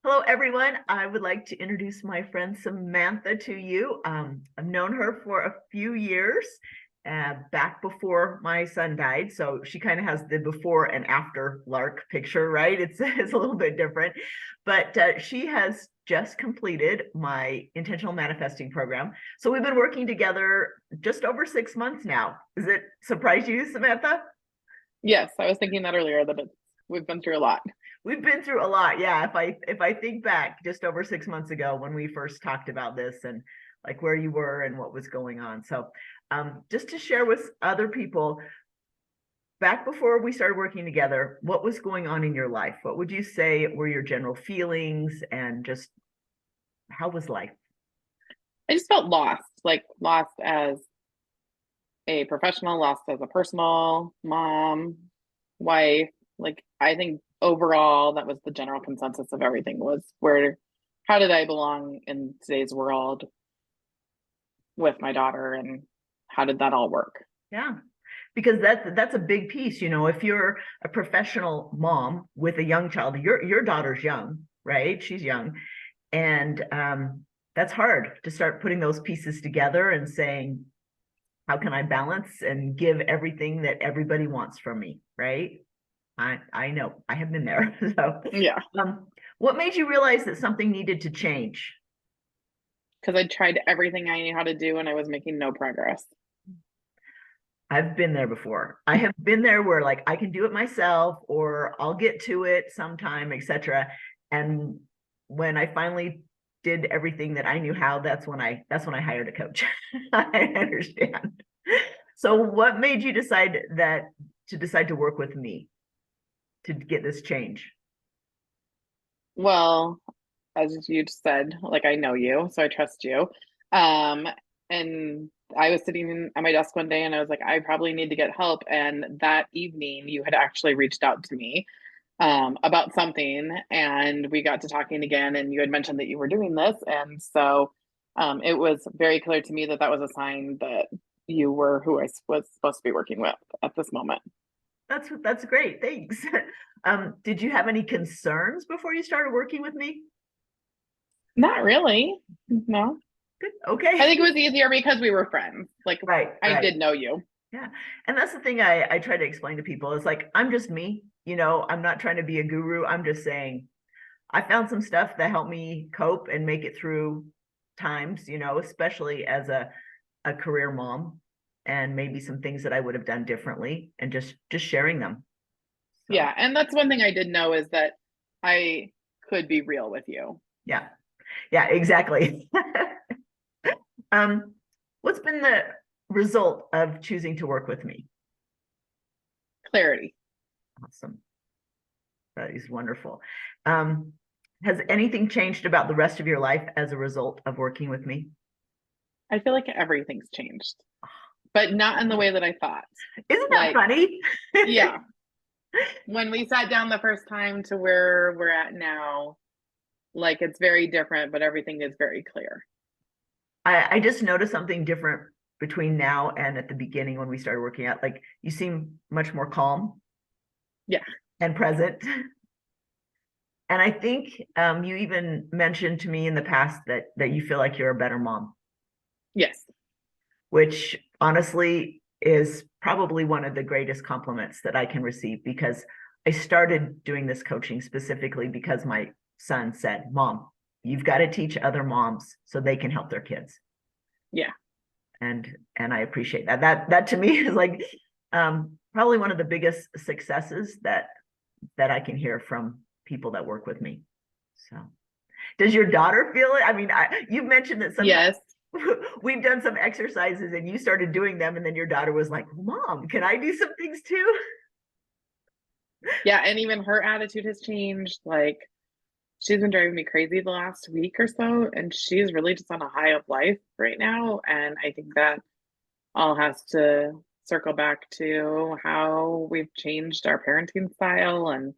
Hello, everyone. I would like to introduce my friend Samantha to you. I've known her for a few years, back before my son died. So she kind of has the before and after Lark picture, right? It's a little bit different, but she has just completed my intentional manifesting program. So we've been working together just over 6 months now. Does it surprise you, Samantha? Yes, I was thinking that earlier we've been through a lot. We've been through a lot. Yeah. If I think back just over 6 months ago when we first talked about this and like where you were and what was going on. So just to share with other people, back before we started working together, what was going on in your life? What would you say were your general feelings and just how was life? I just felt lost, like lost as a professional, lost as a personal mom, wife. Like I think overall that was the general consensus of everything was how did I belong in today's world with my daughter and how did that all work? Yeah. Because that's a big piece, if you're a professional mom with a young child, your daughter's young, right? She's young. And that's hard to start putting those pieces together and saying, how can I balance and give everything that everybody wants from me, right? I know I have been there. So, Yeah, what made you realize that something needed to change? because I tried everything I knew how to do and I was making no progress. I've been there before. I have been there where like I can do it myself or I'll get to it sometime, etc. And when I finally did everything that I knew how, that's when I hired a coach. I understand. So what made you decide to work with me to get this change? Well, as you just said, like I know you, so I trust you. Um, and I was sitting at my desk one day and I was like, I probably need to get help. And that evening, you had actually reached out to me about something, and we got to talking again. And you had mentioned that you were doing this, and so it was very clear to me that that was a sign that you were who I was supposed to be working with at this moment. That's great. Thanks. Did you have any concerns before you started working with me? Not really, no. Good. I Okay. think it was easier because we were friends. Like Right, I right. did know you. Yeah. And that's the thing I try to explain to people is like, I'm just me, I'm not trying to be a guru. I'm just saying I found some stuff that helped me cope and make it through times, especially as a career mom and maybe some things that I would have done differently and just sharing them. So Yeah, and that's one thing I did know is that I could be real with you. yeah. Yeah, exactly. um, what's been the result of choosing to work with me? Clarity. Awesome. That is wonderful. Um, has anything changed about the rest of your life as a result of working with me? I feel like everything's changed, but not in the way that I thought. Isn't that Like, funny? yeah, when we sat down the first time to where we're at now, like it's very different, but everything is very clear. I just noticed something different between now and at the beginning when we started working out. Like you seem much more calm Yeah. and present. And I think you even mentioned to me in the past that you feel like you're a better mom, Yes. which honestly is probably one of the greatest compliments that I can receive because I started doing this coaching specifically because my son said, Mom, you've got to teach other moms so they can help their kids. Yeah. And I appreciate that. That to me is like probably one of the biggest successes that I can hear from people that work with me. So does your daughter feel it? I mean, you mentioned that sometimes Yes. we've done some exercises and you started doing them, and then your daughter was like, Mom, can I do some things too? Yeah. And even her attitude has changed. Like, she's been driving me crazy the last week or so, and she's really just on a high of life right now. And I think that all has to circle back to how we've changed our parenting style and,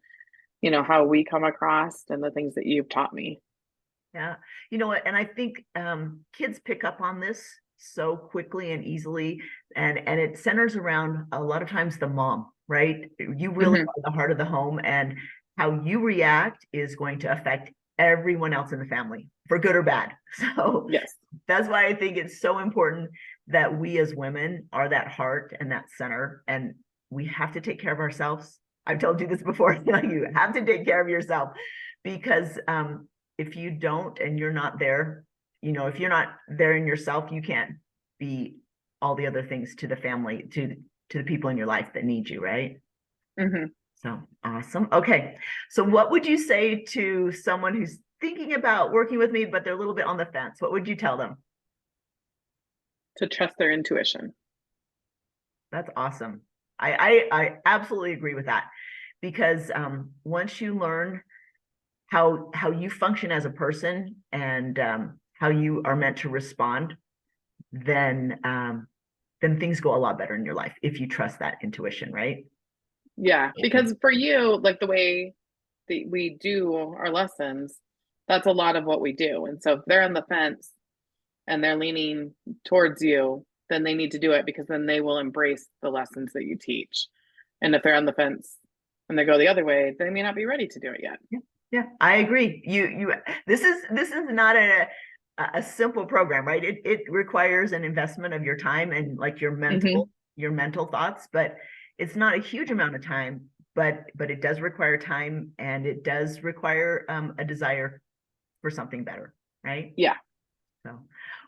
how we come across and the things that you've taught me. Yeah. You know what? And I think kids pick up on this so quickly and easily. And it centers around a lot of times the mom, right? You really Hmm. are the heart of the home, and how you react is going to affect everyone else in the family, for good or bad. So Yes. that's why I think it's so important that we as women are that heart and that center, and we have to take care of ourselves. I've told you this before, you have to take care of yourself, because if you don't and you're not there, if you're not there in yourself, you can't be all the other things to the family, to the people in your life that need you, right? Hmm. So awesome. Okay. So what would you say to someone who's thinking about working with me, but they're a little bit on the fence? What would you tell them? To trust their intuition. That's awesome. I absolutely agree with that, because once you learn how you function as a person, and how you are meant to respond, then things go a lot better in your life if you trust that intuition, right? Yeah, because for you, like the way that we do our lessons, that's a lot of what we do. And so if they're on the fence and they're leaning towards you, then they need to do it, because then they will embrace the lessons that you teach. And if they're on the fence and they go the other way, they may not be ready to do it yet. Yeah, yeah, I agree. This is not a simple program, right? It requires an investment of your time and like Hmm. your mental thoughts, but it's not a huge amount of time, but it does require time, and it does require a desire for something better, right? Yeah. So,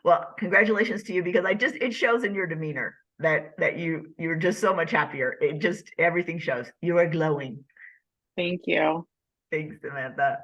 well, congratulations to you, because it shows in your demeanor that you're just so much happier. It just, everything shows. You are glowing. Thank you. Thanks, Samantha.